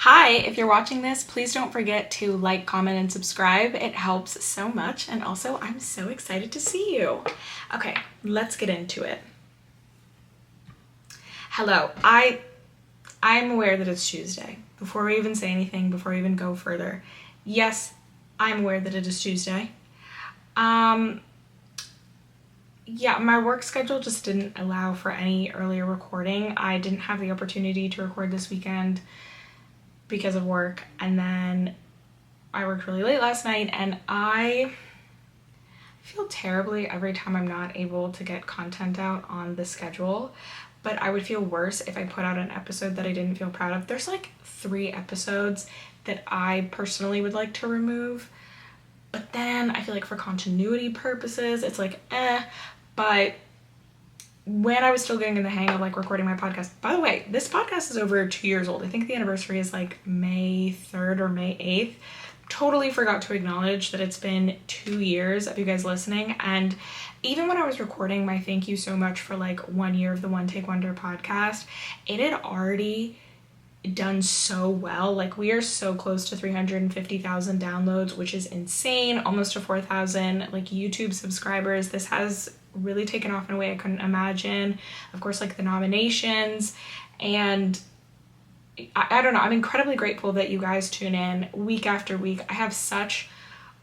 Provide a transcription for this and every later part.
Hi, if you're watching this, please don't forget to like, comment, and subscribe. It helps so much, and also I'm so excited to see you. Okay, let's get into it. Hello, I'm aware that it's Tuesday. Before we even say anything, before we even go further, yes, I'm aware that it is Tuesday. Yeah, my work schedule just didn't allow for any earlier recording. I didn't have the opportunity to record this weekend because of work, and then I worked really late last night, and I feel terribly every time I'm not able to get content out on the schedule, but I would feel worse if I put out an episode that I didn't feel proud of. There's like 3 episodes that I personally would like to remove, but then I feel like for continuity purposes, it's like, but when I was still getting in the hang of like recording my podcast, by the way, this podcast is over 2 years old. I think the anniversary is like May 3rd or May 8th. Totally forgot to acknowledge that it's been 2 years of you guys listening. And even when I was recording my thank you so much for like 1 year of the One Take Wonder podcast, it had already done so well. Like, we are so close to 350,000 downloads, which is insane. Almost to 4,000 like YouTube subscribers. This has really taken off in a way I couldn't imagine. Of course, like the nominations, and I don't know, I'm incredibly grateful that you guys tune in week after week. I have such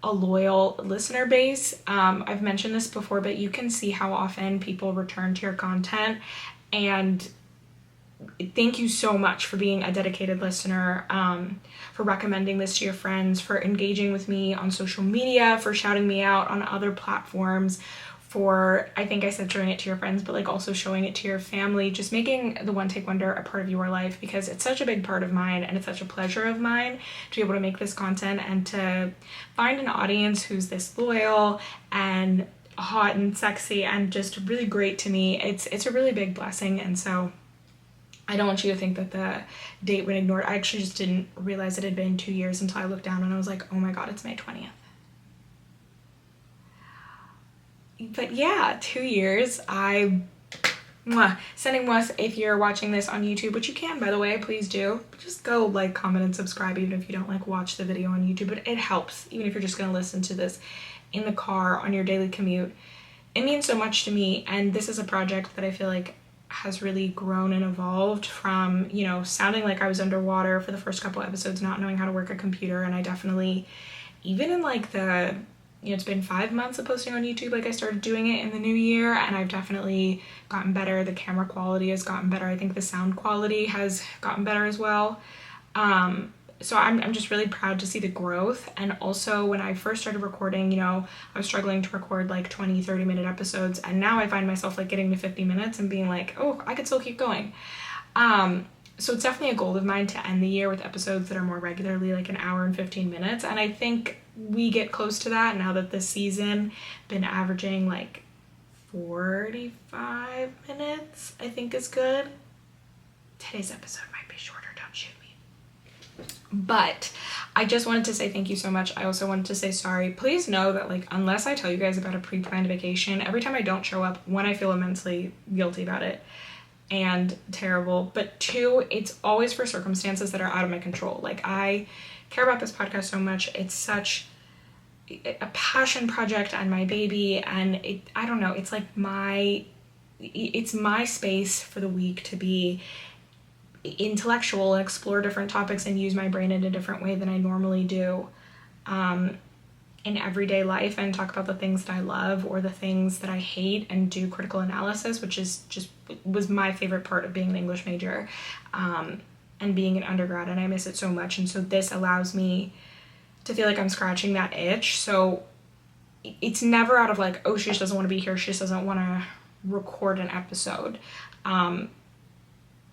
a loyal listener base. I've mentioned this before, but you can see how often people return to your content, and thank you so much for being a dedicated listener, for recommending this to your friends, for engaging with me on social media, for shouting me out on other platforms, for, I think I said showing it to your friends, but like also showing it to your family, just making the One Take Wonder a part of your life, because it's such a big part of mine, and it's such a pleasure of mine to be able to make this content and to find an audience who's this loyal and hot and sexy and just really great to me. It's a really big blessing, and so I don't want you to think that the date went ignored. I actually just didn't realize it had been 2 years until I looked down and I was like, oh my god, it's May 20th. But yeah, 2 years. Sending was, if you're watching this on YouTube, which you can, by the way, please do. Just go like, comment, and subscribe, even if you don't like watch the video on YouTube. But it helps, even if you're just gonna listen to this in the car on your daily commute. It means so much to me, and this is a project that I feel like has really grown and evolved from, you know, sounding like I was underwater for the first couple episodes, not knowing how to work a computer. And I definitely, even in like the, you know, it's been 5 months of posting on YouTube. Like, I started doing it in the new year, and I've definitely gotten better. The camera quality has gotten better. I think the sound quality has gotten better as well. So I'm just really proud to see the growth. And also, when I first started recording, you know, I was struggling to record like 20-30 minute episodes, and now I find myself like getting to 50 minutes and being like, oh, I could still keep going. So it's definitely a goal of mine to end the year with episodes that are more regularly, like 1 hour and 15 minutes. And I think we get close to that now that this season been averaging like 45 minutes, I think is good. Today's episode might be shorter, don't shoot me. But I just wanted to say thank you so much. I also wanted to say sorry. Please know that, like, unless I tell you guys about a pre-planned vacation, every time I don't show up, 1, I feel immensely guilty about it and terrible, but 2, it's always for circumstances that are out of my control. Like, I care about this podcast so much. It's such a passion project and my baby, and I don't know, it's like it's my space for the week to be intellectual and explore different topics and use my brain in a different way than I normally do in everyday life, and talk about the things that I love or the things that I hate, and do critical analysis, which is was my favorite part of being an English major and being an undergrad, and I miss it so much. And so this allows me to feel like I'm scratching that itch. So it's never out of like, oh, she just doesn't want to be here, she just doesn't want to record an episode.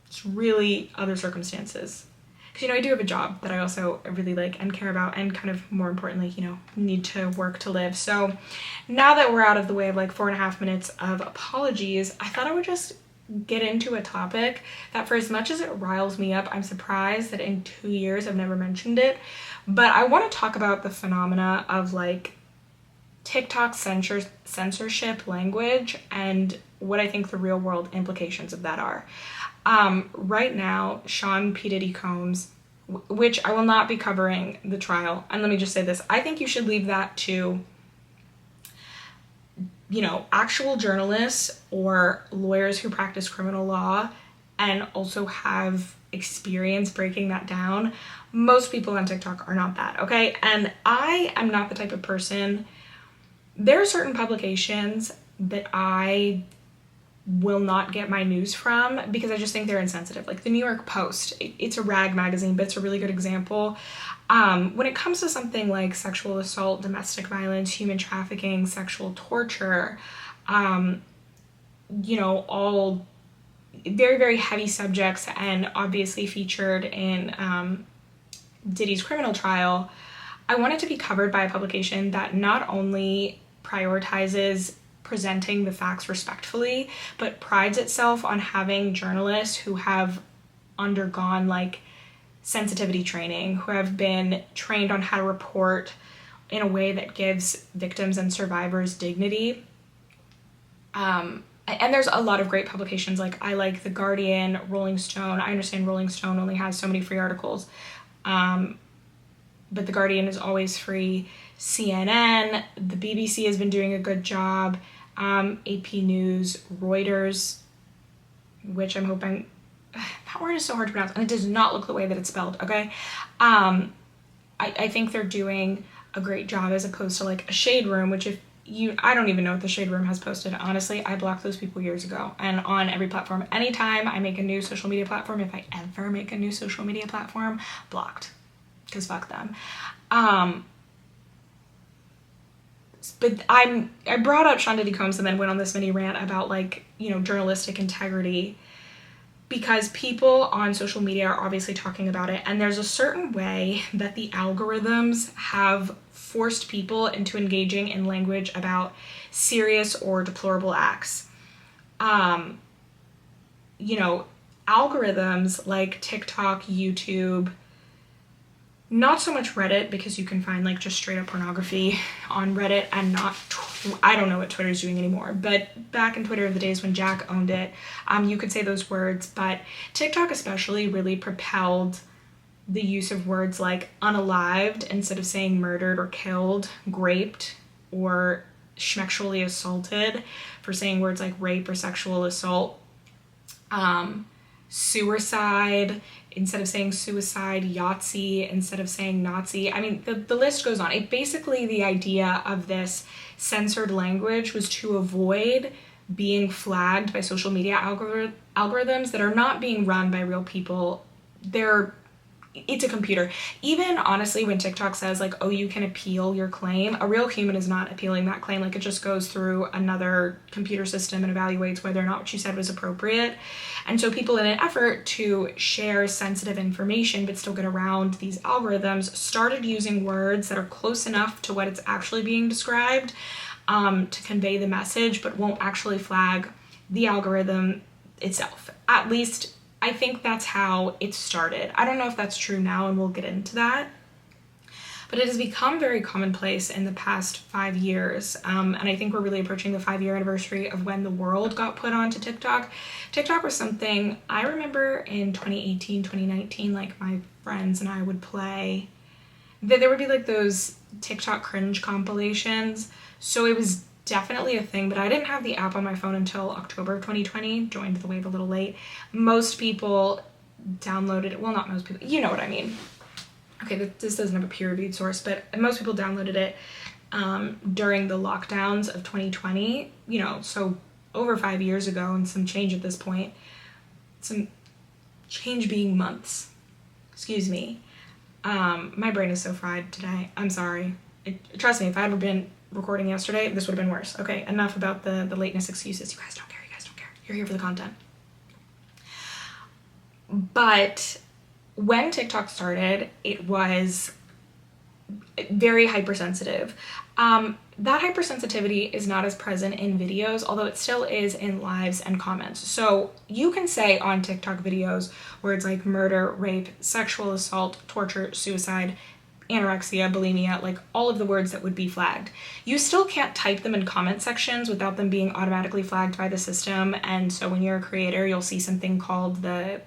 It's really other circumstances. Because, you know, I do have a job that I also really like and care about, and kind of more importantly, you know, need to work to live. So now that we're out of the way of like 4.5 minutes of apologies, I thought I would just get into a topic that, for as much as it riles me up, I'm surprised that in 2 years I've never mentioned it. But I want to talk about the phenomena of like TikTok censorship language, and what I think the real world implications of that are. Right now, Sean P. Diddy Combs, which I will not be covering the trial. And let me just say this. I think you should leave that to, you know, actual journalists or lawyers who practice criminal law and also have experience breaking that down. Most people on TikTok are not that, okay? And I am not the type of person. There are certain publications that I will not get my news from because I just think they're insensitive. Like the New York Post, it's a rag magazine, but it's a really good example. When it comes to something like sexual assault, domestic violence, human trafficking, sexual torture, you know, all very, very heavy subjects and obviously featured in Diddy's criminal trial, I want it to be covered by a publication that not only prioritizes presenting the facts respectfully, but prides itself on having journalists who have undergone like sensitivity training, who have been trained on how to report in a way that gives victims and survivors dignity. And there's a lot of great publications. Like I like The Guardian, Rolling Stone. I understand Rolling Stone only has so many free articles, but The Guardian is always free. CNN, the BBC has been doing a good job. AP News, Reuters, which I'm hoping, that word is so hard to pronounce, and it does not look the way that it's spelled, okay? I think they're doing a great job as opposed to like a Shade Room, which I don't even know what the Shade Room has posted. Honestly, I blocked those people years ago, and on every platform. Anytime I make a new social media platform, if I ever make a new social media platform, blocked, because fuck them. But I brought up Sean Diddy Combs and then went on this mini rant about like, you know, journalistic integrity because people on social media are obviously talking about it, and there's a certain way that the algorithms have forced people into engaging in language about serious or deplorable acts. You know, algorithms like TikTok, YouTube, not so much Reddit, because you can find like just straight up pornography on Reddit, and not, I don't know what Twitter's doing anymore, but back in Twitter, the days when Jack owned it, you could say those words, but TikTok especially really propelled the use of words like unalived instead of saying murdered or killed, raped, or sexually assaulted, for saying words like rape or sexual assault. Suicide, instead of saying suicide, Yahtzee, instead of saying Nazi. I mean, the list goes on. It basically, the idea of this censored language was to avoid being flagged by social media algorithms that are not being run by real people. It's a computer. Even honestly, when TikTok says like, oh, you can appeal your claim, a real human is not appealing that claim. Like, it just goes through another computer system and evaluates whether or not what you said was appropriate. And so people, in an effort to share sensitive information but still get around these algorithms, started using words that are close enough to what it's actually being described to convey the message, but won't actually flag the algorithm itself. At least I think that's how it started. I don't know if that's true now, and we'll get into that. But it has become very commonplace in the past 5 years. And I think we're really approaching the 5-year anniversary of when the world got put onto TikTok. TikTok was something I remember in 2018, 2019, like my friends and I would play. There would be like those TikTok cringe compilations. So it was definitely a thing, but I didn't have the app on my phone until October of 2020, joined the wave a little late. Most people downloaded it, well, not most people, you know what I mean. Okay, this doesn't have a peer-reviewed source, but most people downloaded it during the lockdowns of 2020, you know, so over 5 years ago, and some change at this point, some change being months, excuse me. My brain is so fried today, I'm sorry. Trust me, if I had been recording yesterday, this would have been worse. Okay, enough about the lateness excuses. You guys don't care. You're here for the content. But when TikTok started, it was very hypersensitive. That hypersensitivity is not as present in videos, although it still is in lives and comments. So you can say on TikTok videos words like murder, rape, sexual assault, torture, suicide, anorexia, bulimia, like all of the words that would be flagged. You still can't type them in comment sections without them being automatically flagged by the system. And so when you're a creator, you'll see something called the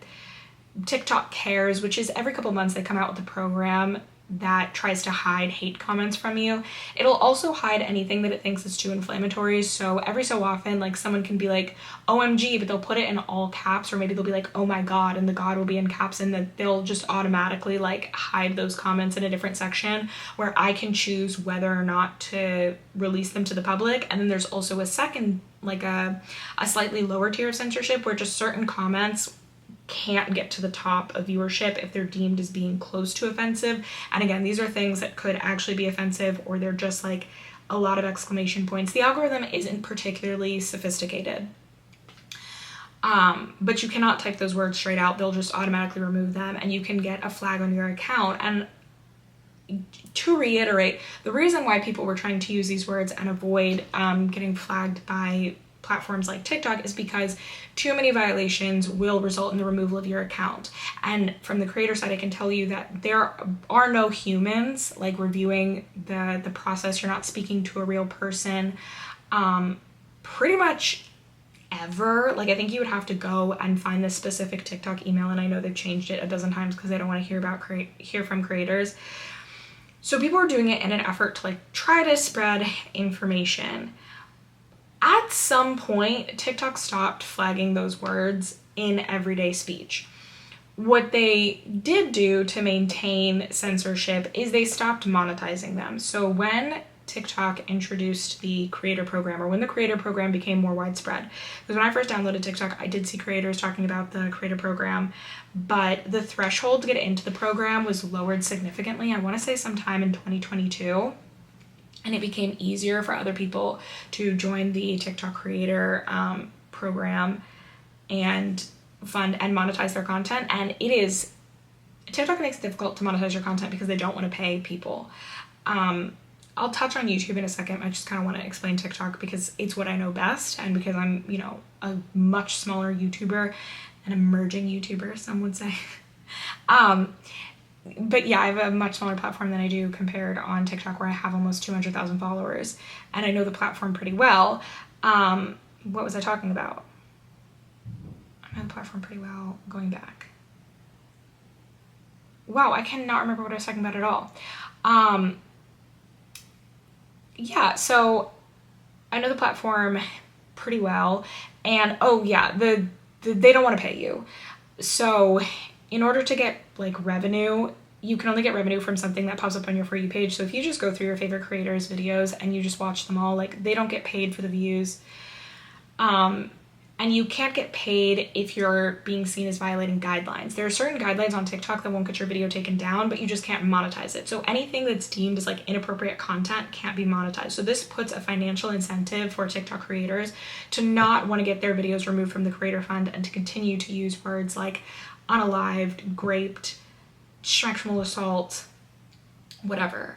TikTok Cares, which is every couple months they come out with a program that tries to hide hate comments from you. It'll also hide anything that it thinks is too inflammatory. So every so often, like, someone can be like, OMG, but they'll put it in all caps, or maybe they'll be like, oh my God, and the God will be in caps, and that they'll just automatically like hide those comments in a different section where I can choose whether or not to release them to the public. And then there's also a second, like a slightly lower tier of censorship where just certain comments can't get to the top of viewership if they're deemed as being close to offensive. And again, these are things that could actually be offensive, or they're just like a lot of exclamation points. The algorithm isn't particularly sophisticated, but you cannot type those words straight out. They'll just automatically remove them, and you can get a flag on your account. And to reiterate, the reason why people were trying to use these words and avoid getting flagged by platforms like TikTok is because too many violations will result in the removal of your account. And from the creator side, I can tell you that there are no humans like reviewing the process. You're not speaking to a real person pretty much ever. Like, I think you would have to go and find this specific TikTok email, and I know they've changed it a dozen times because they don't want to hear from creators. So people are doing it in an effort to like try to spread information. At some point, TikTok stopped flagging those words in everyday speech. What they did do to maintain censorship is they stopped monetizing them. So when TikTok introduced the creator program, or when the creator program became more widespread, because when I first downloaded TikTok, I did see creators talking about the creator program, but the threshold to get into the program was lowered significantly. I want to say sometime in 2022. And it became easier for other people to join the TikTok creator program and fund and monetize their content. And TikTok makes it difficult to monetize your content because they don't want to pay people. I'll touch on YouTube in a second. I just kind of want to explain TikTok because it's what I know best, and because I'm, a much smaller YouTuber, an emerging YouTuber, some would say. But yeah, I have a much smaller platform than I do compared on TikTok, where I have almost 200,000 followers, and I know the platform pretty well. What was I talking about? I know the platform pretty well going back. Wow, I cannot remember what I was talking about at all. Yeah, so I know the platform pretty well, and they don't want to pay you. So in order to get like revenue, you can only get revenue from something that pops up on your For You page. So if you just go through your favorite creators' videos and you just watch them all, like, they don't get paid for the views. And you can't get paid if you're being seen as violating guidelines. There are certain guidelines on TikTok that won't get your video taken down, but you just can't monetize it. So anything that's deemed as like inappropriate content can't be monetized. So this puts a financial incentive for TikTok creators to not want to get their videos removed from the creator fund and to continue to use words like unalived, graped, sexual assault, whatever.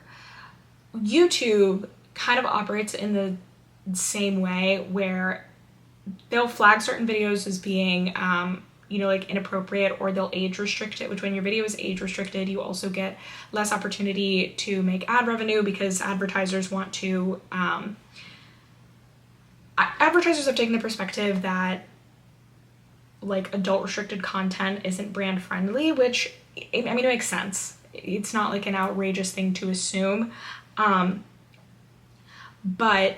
YouTube kind of operates in the same way, where they'll flag certain videos as being, like inappropriate, or they'll age restrict it, which when your video is age restricted, you also get less opportunity to make ad revenue because advertisers want to, advertisers have taken the perspective that like adult restricted content isn't brand friendly, which, I mean, it makes sense. It's not like an outrageous thing to assume. But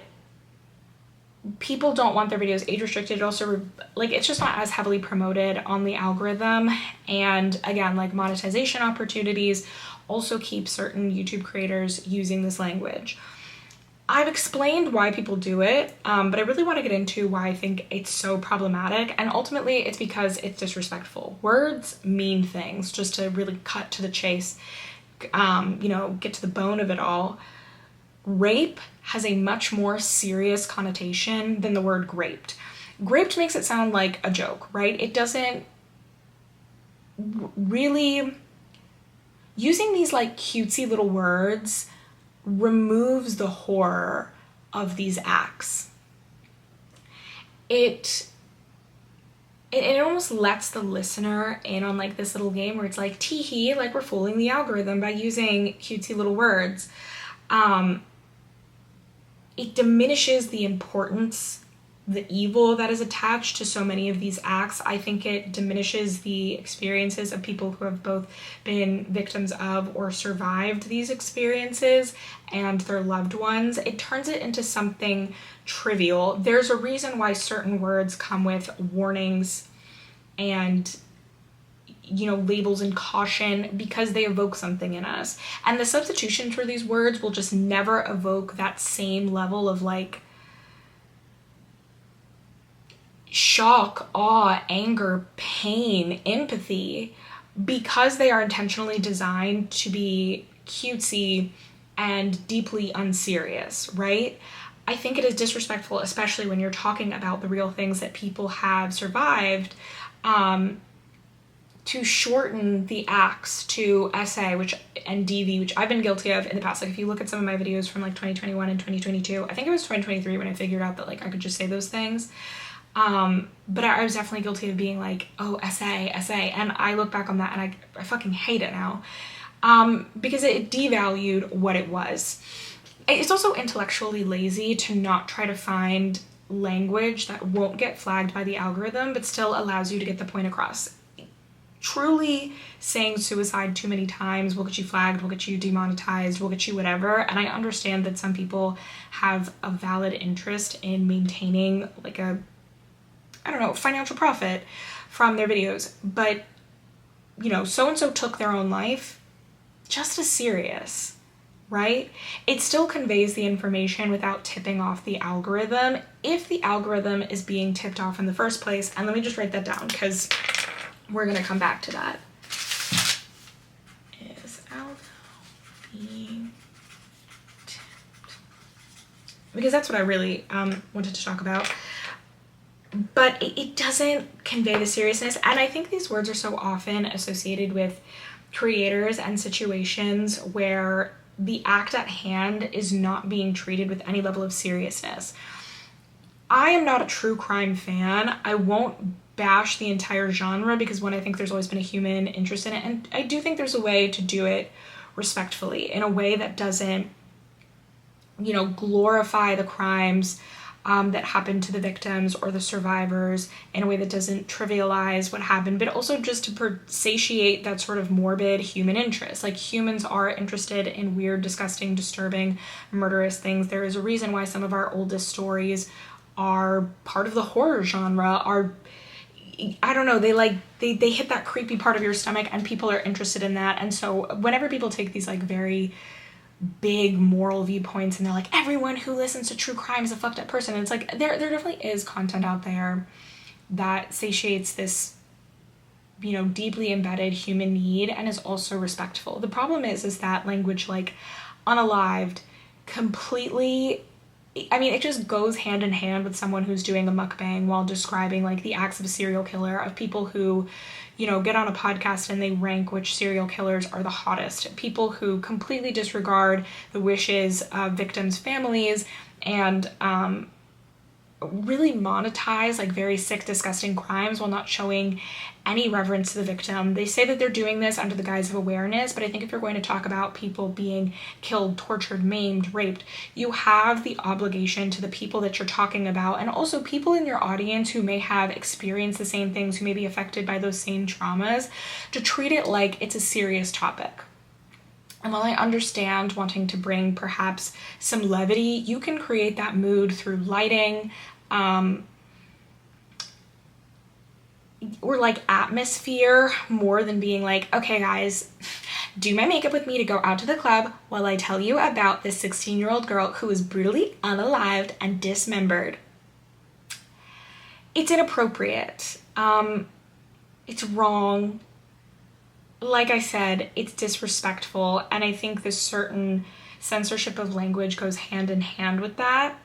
people don't want their videos age restricted. It also, like, it's just not as heavily promoted on the algorithm. And again, like, monetization opportunities also keep certain YouTube creators using this language. I've explained why people do it, but I really want to get into why I think it's so problematic. And ultimately, it's because it's disrespectful. Words mean things, just to really cut to the chase, get to the bone of it all. Rape has a much more serious connotation than the word graped. Graped makes it sound like a joke, right? It doesn't really... Using these like cutesy little words removes the horror of these acts. It almost lets the listener in on like this little game where it's like, tee-hee, like we're fooling the algorithm by using cutesy little words. It diminishes the importance the evil that is attached to so many of these acts. I think it diminishes the experiences of people who have both been victims of or survived these experiences and their loved ones. It turns it into something trivial. There's a reason why certain words come with warnings and, you know, labels and caution, because they evoke something in us. And the substitution for these words will just never evoke that same level of like shock, awe, anger, pain, empathy, because they are intentionally designed to be cutesy and deeply unserious, right? I think it is disrespectful, especially when you're talking about the real things that people have survived, to shorten the acts to SA and DV, which I've been guilty of in the past. Like if you look at some of my videos from like 2021 and 2022, I think it was 2023 when I figured out that like I could just say those things. But I was definitely guilty of being like, oh, SA, and I look back on that and I fucking hate it now, because it devalued what it was. It's also intellectually lazy to not try to find language that won't get flagged by the algorithm, but still allows you to get the point across. Truly saying suicide too many times will get you flagged, will get you demonetized, will get you whatever. And I understand that some people have a valid interest in maintaining like a, I don't know, financial profit from their videos. But, you know, so-and-so took their own life, just as serious, right? It still conveys the information without tipping off the algorithm, if the algorithm is being tipped off in the first place. And let me just write that down, because we're going to come back to that. Is algo being tipped? Because that's what I really wanted to talk about. But it doesn't convey the seriousness. And I think these words are so often associated with creators and situations where the act at hand is not being treated with any level of seriousness. I am not a true crime fan. I won't bash the entire genre, because one, I think there's always been a human interest in it. And I do think there's a way to do it respectfully, in a way that doesn't, you know, glorify the crimes that happened to the victims or the survivors, in a way that doesn't trivialize what happened, but also just to satiate that sort of morbid human interest. Like, humans are interested in weird, disgusting, disturbing, murderous things. There is a reason why some of our oldest stories are part of the horror genre, are, I don't know, they hit that creepy part of your stomach, and people are interested in that. And so whenever people take these like very big moral viewpoints and they're like, everyone who listens to true crime is a fucked up person, and it's like, there definitely is content out there that satiates this, you know, deeply embedded human need and is also respectful. The problem is that language like Unalived completely, I mean, it just goes hand in hand with someone who's doing a mukbang while describing like the acts of a serial killer, of people who, you know, get on a podcast and they rank which serial killers are the hottest. People who completely disregard the wishes of victims' families and really monetize like very sick, disgusting crimes while not showing any reverence to the victim. They say that they're doing this under the guise of awareness, but I think if you're going to talk about people being killed, tortured, maimed, raped, you have the obligation to the people that you're talking about, and also people in your audience who may have experienced the same things, who may be affected by those same traumas, to treat it like it's a serious topic. And while I understand wanting to bring perhaps some levity, you can create that mood through lighting, or like atmosphere, more than being like, okay guys, do my makeup with me to go out to the club while I tell you about this 16-year-old girl who was brutally unalived and dismembered. It's inappropriate. It's wrong. Like I said, it's disrespectful, and I think this certain censorship of language goes hand in hand with that.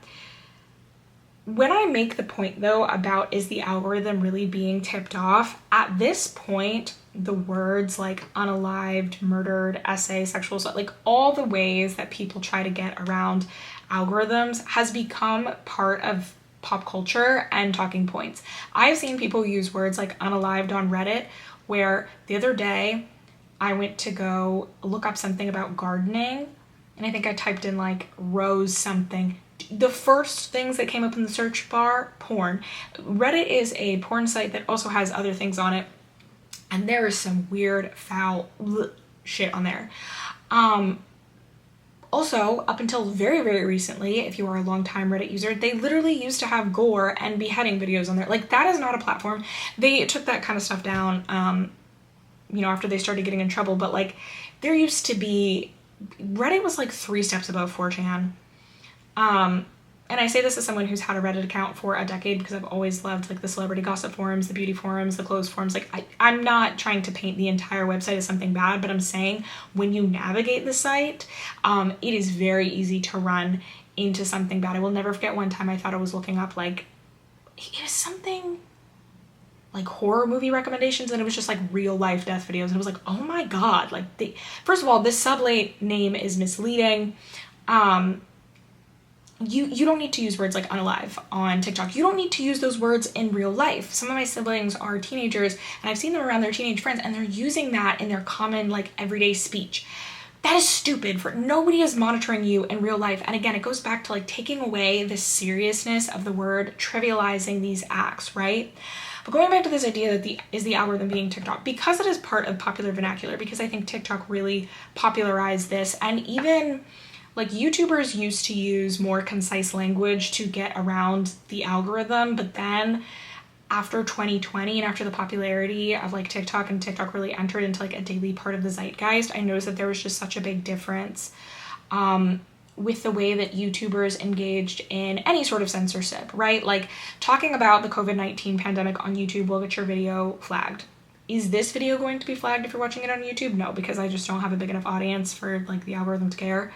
When I make the point, though, about is the algorithm really being tipped off, at this point, the words like unalived, murdered, SA, sexual assault, like all the ways that people try to get around algorithms has become part of pop culture and talking points. I've seen people use words like unalived on Reddit, where the other day I went to go look up something about gardening, and I think I typed in like rose something. the first things that came up in the search bar, porn. Reddit is a porn site that also has other things on it, and there is some weird, foul shit on there. Also, up until very, very recently, if you are a longtime Reddit user, they literally used to have gore and beheading videos on there. Like, that is not a platform. They took that kind of stuff down, you know, after they started getting in trouble, but like, there used to be, Reddit was like 3 steps above 4chan. And I say this as someone who's had a Reddit account for a decade because I've always loved like the celebrity gossip forums, the beauty forums, the clothes forums. Like, I'm not trying to paint the entire website as something bad, but I'm saying when you navigate the site, it is very easy to run into something bad. I will never forget one time I thought I was looking up like, it was something like horror movie recommendations, and it was just like real life death videos, and it was like, oh my god, like, first of all, this sublate name is misleading. You don't need to use words like unalive on TikTok. You don't need to use those words in real life. Some of my siblings are teenagers, and I've seen them around their teenage friends, and they're using that in their common like everyday speech. That is stupid. For nobody is monitoring you in real life. And again, it goes back to like taking away the seriousness of the word, trivializing these acts, right? But going back to this idea that is the algorithm being TikTok, because it is part of popular vernacular, because I think TikTok really popularized this, and even like YouTubers used to use more concise language to get around the algorithm, but then after 2020 and after the popularity of like TikTok, and TikTok really entered into like a daily part of the zeitgeist, I noticed that there was just such a big difference with the way that YouTubers engaged in any sort of censorship, right? Like, talking about the COVID-19 pandemic on YouTube will get your video flagged. Is this video going to be flagged if you're watching it on YouTube? No, because I just don't have a big enough audience for like the algorithm to care.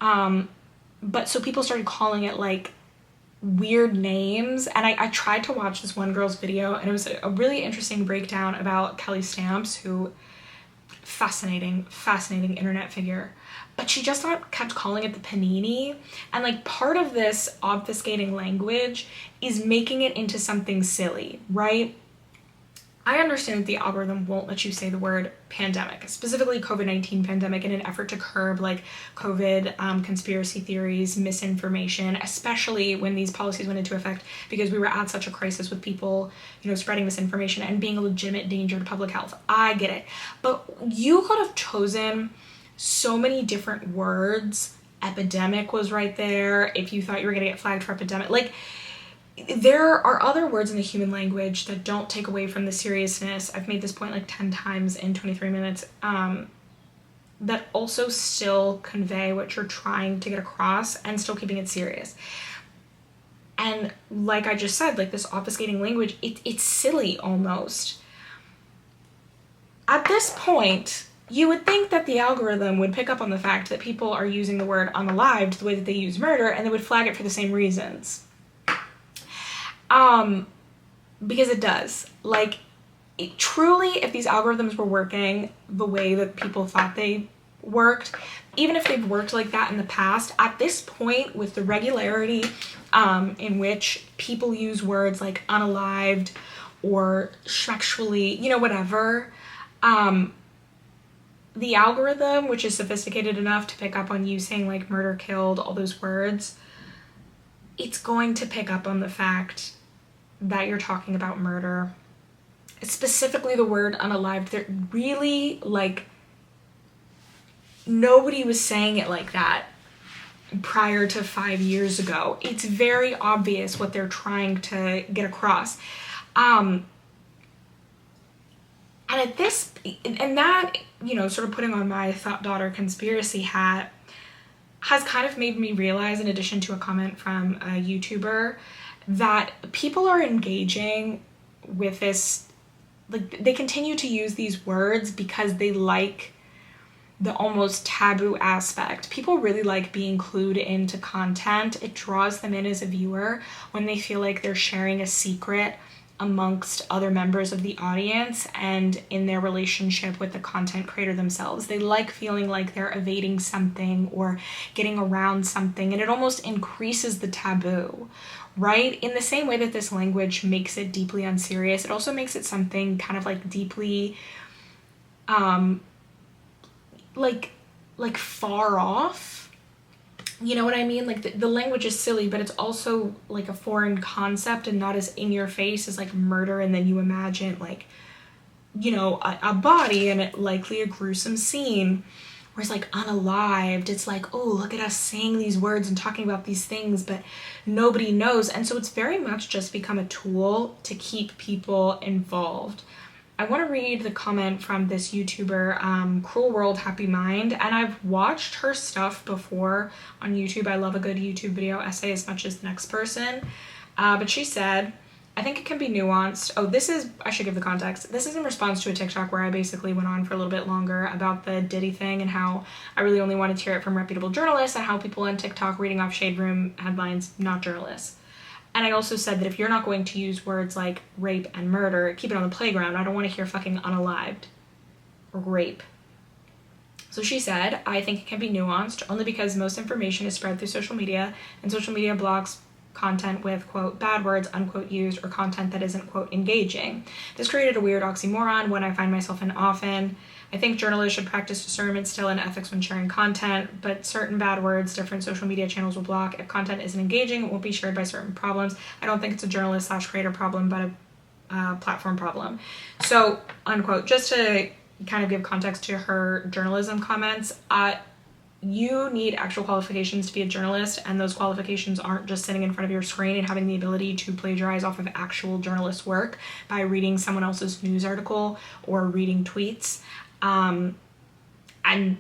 But so people started calling it like weird names, and I tried to watch this one girl's video, and it was a really interesting breakdown about Kelly Stamps, who, fascinating internet figure, but she just kept calling it the panini, and like, part of this obfuscating language is making it into something silly, right? I understand that the algorithm won't let you say the word pandemic, specifically COVID-19 pandemic, in an effort to curb like COVID conspiracy theories, misinformation, especially when these policies went into effect, because we were at such a crisis with people, you know, spreading misinformation and being a legitimate danger to public health. I get it. But you could have chosen so many different words. Epidemic was right there if you thought you were going to get flagged for epidemic. Like, there are other words in the human language that don't take away from the seriousness. I've made this point like 10 times in 23 minutes, that also still convey what you're trying to get across and still keeping it serious. And like I just said, like, this obfuscating language, it's silly almost. At this point, you would think that the algorithm would pick up on the fact that people are using the word unalived the way that they use murder, and they would flag it for the same reasons. Because it does. Like, truly, if these algorithms were working the way that people thought they worked, even if they've worked like that in the past, at this point, with the regularity in which people use words like unalived or sexually, you know, whatever, the algorithm, which is sophisticated enough to pick up on you saying like murder, killed, all those words, it's going to pick up on the fact that you're talking about murder. Specifically the word unalived. That really, like, nobody was saying it like that prior to 5 years ago. It's very obvious what they're trying to get across. And at this, and that, you know, sort of putting on my thought daughter conspiracy hat has kind of made me realize, in addition to a comment from a YouTuber, that people are engaging with this, like, they continue to use these words because they like the almost taboo aspect. People really like being clued into content. It draws them in as a viewer when they feel like they're sharing a secret amongst other members of the audience and in their relationship with the content creator themselves. They like feeling like they're evading something or getting around something, and it almost increases the taboo, right? In the same way that this language makes it deeply unserious, it also makes it something kind of like deeply like far off. You know what I mean? Like the language is silly, but it's also like a foreign concept and not as in your face as like murder, and then you imagine like, you know, a body and it likely a gruesome scene. Whereas like Unalived, it's like, oh, look at us saying these words and talking about these things, but nobody knows. And so it's very much just become a tool to keep people involved. I want to read the comment from this YouTuber, Cruel World Happy Mind, and I've watched her stuff before on YouTube. I love a good YouTube video essay as much as the next person. But she said, I think it can be nuanced. Oh, I should give the context. This is in response to a TikTok where I basically went on for a little bit longer about the Diddy thing and how I really only wanted to hear it from reputable journalists and how people on TikTok reading off Shade Room headlines, not journalists. And I also said that if you're not going to use words like rape and murder, keep it on the playground. I don't want to hear fucking unalived or rape. So she said, I think it can be nuanced only because most information is spread through social media, and social media blocks content with, quote, bad words, unquote, used, or content that isn't, quote, engaging. This created a weird oxymoron, one I find myself in often. I think journalists should practice discernment still and ethics when sharing content, but certain bad words different social media channels will block. If content isn't engaging, it won't be shared by certain problems. I don't think it's a journalist/creator problem, but a platform problem. So, unquote, just to kind of give context to her journalism comments, you need actual qualifications to be a journalist, and those qualifications aren't just sitting in front of your screen and having the ability to plagiarize off of actual journalist work by reading someone else's news article or reading tweets. And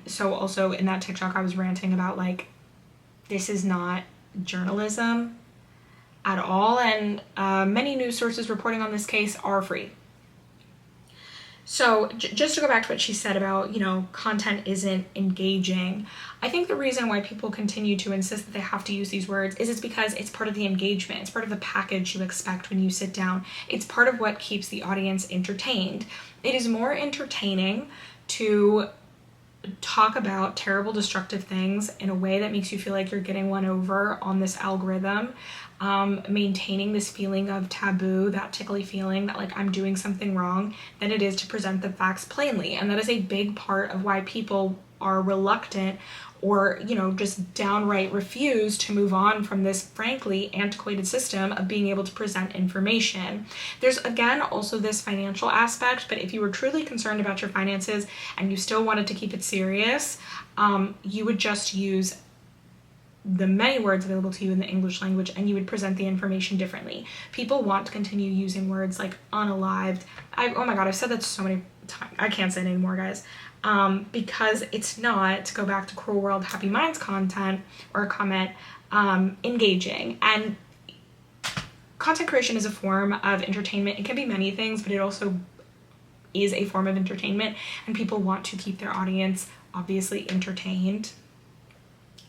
so also in that TikTok, I was ranting about like, this is not journalism at all. And many news sources reporting on this case are free. So just to go back to what she said about, you know, content isn't engaging, I think the reason why people continue to insist that they have to use these words is it's because it's part of the engagement. It's part of the package you expect when you sit down. It's part of what keeps the audience entertained. It is more entertaining to talk about terrible, destructive things in a way that makes you feel like you're getting one over on this algorithm, maintaining this feeling of taboo, that tickly feeling that like I'm doing something wrong, than it is to present the facts plainly. And that is a big part of why people are reluctant or, you know, just downright refuse to move on from this frankly antiquated system of being able to present information. There's again also this financial aspect, but if you were truly concerned about your finances and you still wanted to keep it serious, you would just use the many words available to you in the English language and you would present the information differently. People want to continue using words like unalived. Oh my god, I've said that so many times. I can't say it anymore, guys. Because it's not, to go back to Cruel World Happy Minds content or comment, engaging. And content creation is a form of entertainment. It can be many things, but it also is a form of entertainment, and people want to keep their audience obviously entertained.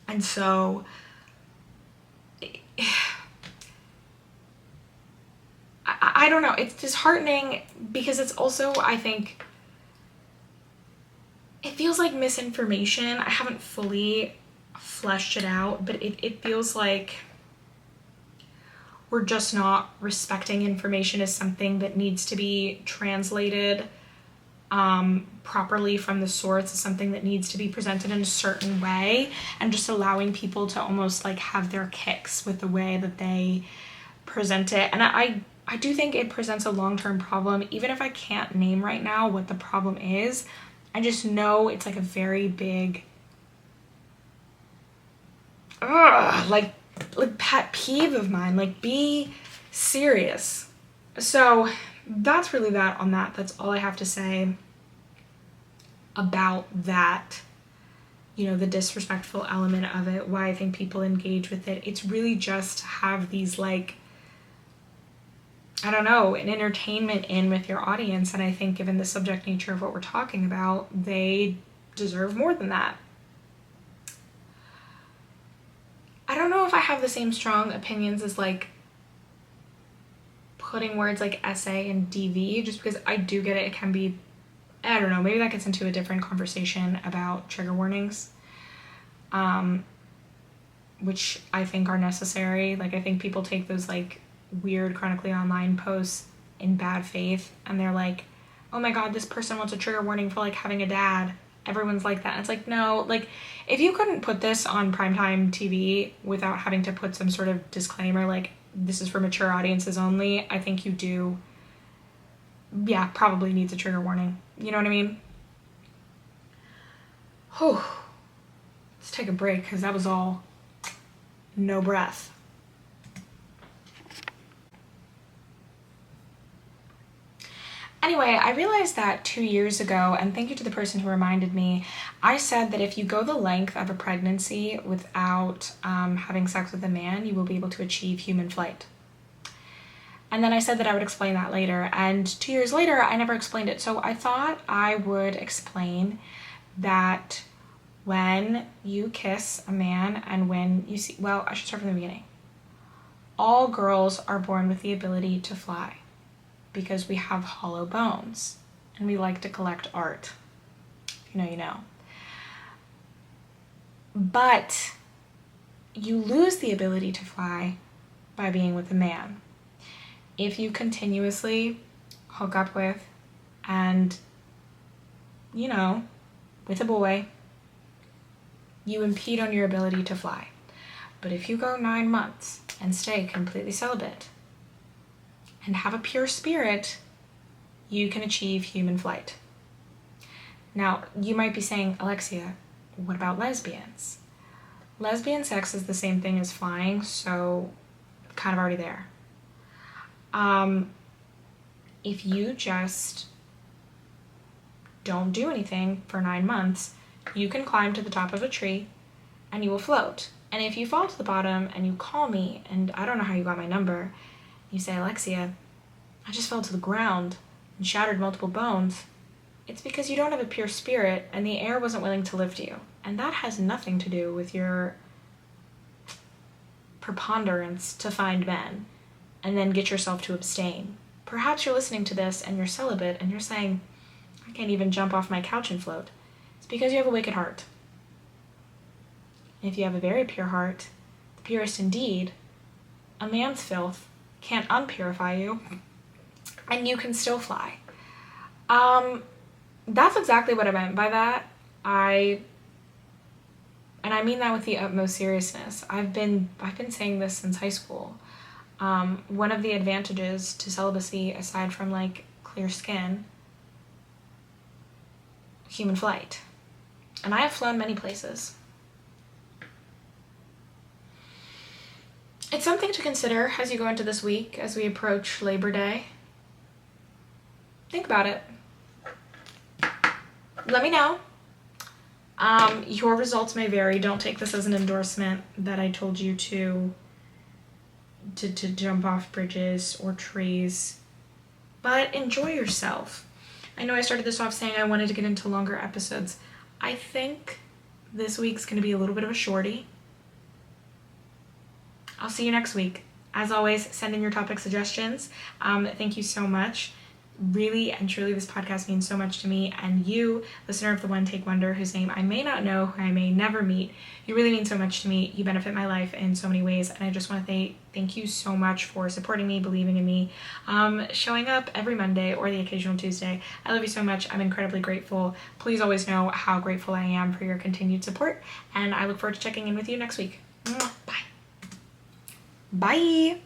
And so I don't know, it's disheartening because it's also, I think, it feels like misinformation. I haven't fully fleshed it out, but it feels like we're just not respecting information as something that needs to be translated properly from the source, as something that needs to be presented in a certain way, and just allowing people to almost like have their kicks with the way that they present it. And I do think it presents a long-term problem, even if I can't name right now what the problem is. I just know it's like a very big, like pet peeve of mine. Like, be serious. So that's really that on that. That's all I have to say about that. You know, the disrespectful element of it, why I think people engage with it. It's really just to have these like, I don't know, an entertainment in with your audience. And I think given the subject nature of what we're talking about, they deserve more than that. I don't know if I have the same strong opinions as like putting words like essay and DV, just because I do get it. It can be, I don't know, maybe that gets into a different conversation about trigger warnings, which I think are necessary. Like, I think people take those like weird chronically online posts in bad faith and they're like, oh my god, this person wants a trigger warning for like having a dad. everyone's like that. And it's like, no, like, if you couldn't put this on primetime TV without having to put some sort of disclaimer, like, this is for mature audiences only, I think you do, yeah, probably needs a trigger warning. You know what I mean? Whew. Let's take a break, because that was all no breath. Anyway, I realized that 2 years ago, and thank you to the person who reminded me, I said that if you go the length of a pregnancy without having sex with a man, you will be able to achieve human flight. And then I said that I would explain that later, and 2 years later, I never explained it. So I thought I would explain that when you kiss a man and when you see, well, I should start from the beginning. All girls are born with the ability to fly because we have hollow bones and we like to collect art. If you know, you know. But you lose the ability to fly by being with a man. If you continuously hook up with and, you know, with a boy, you impede on your ability to fly. But if you go 9 months and stay completely celibate and have a pure spirit, you can achieve human flight. Now, you might be saying, Alexia, what about lesbians? Lesbian sex is the same thing as flying, so kind of already there. If you just don't do anything for 9 months, you can climb to the top of a tree and you will float. And if you fall to the bottom and you call me, and I don't know how you got my number, you say, Alexia, I just fell to the ground and shattered multiple bones, it's because you don't have a pure spirit and the air wasn't willing to lift you. And that has nothing to do with your preponderance to find men and then get yourself to abstain. Perhaps you're listening to this and you're celibate and you're saying, I can't even jump off my couch and float. It's because you have a wicked heart. And if you have a very pure heart, the purest indeed, a man's filth can't unpurify you, and you can still fly. That's exactly what I meant by that. And I mean that with the utmost seriousness. I've been saying this since high school. One of the advantages to celibacy, aside from like clear skin, human flight. And I have flown many places. It's something to consider as you go into this week, as we approach Labor Day. Think about it. Let me know. Your results may vary. Don't take this as an endorsement that I told you to jump off bridges or trees, but enjoy yourself. I know I started this off saying I wanted to get into longer episodes. I think this week's going to be a little bit of a shorty. I'll see you next week. As always, send in your topic suggestions. Thank you so much. Really and truly, this podcast means so much to me, and you, listener of the One Take Wonder, whose name I may not know, who I may never meet, you really mean so much to me. You benefit my life in so many ways, and I just want to thank you so much for supporting me, believing in me, showing up every Monday or the occasional Tuesday. I love you so much. I'm incredibly grateful. Please always know how grateful I am for your continued support, and I look forward to checking in with you next week. Bye. Bye.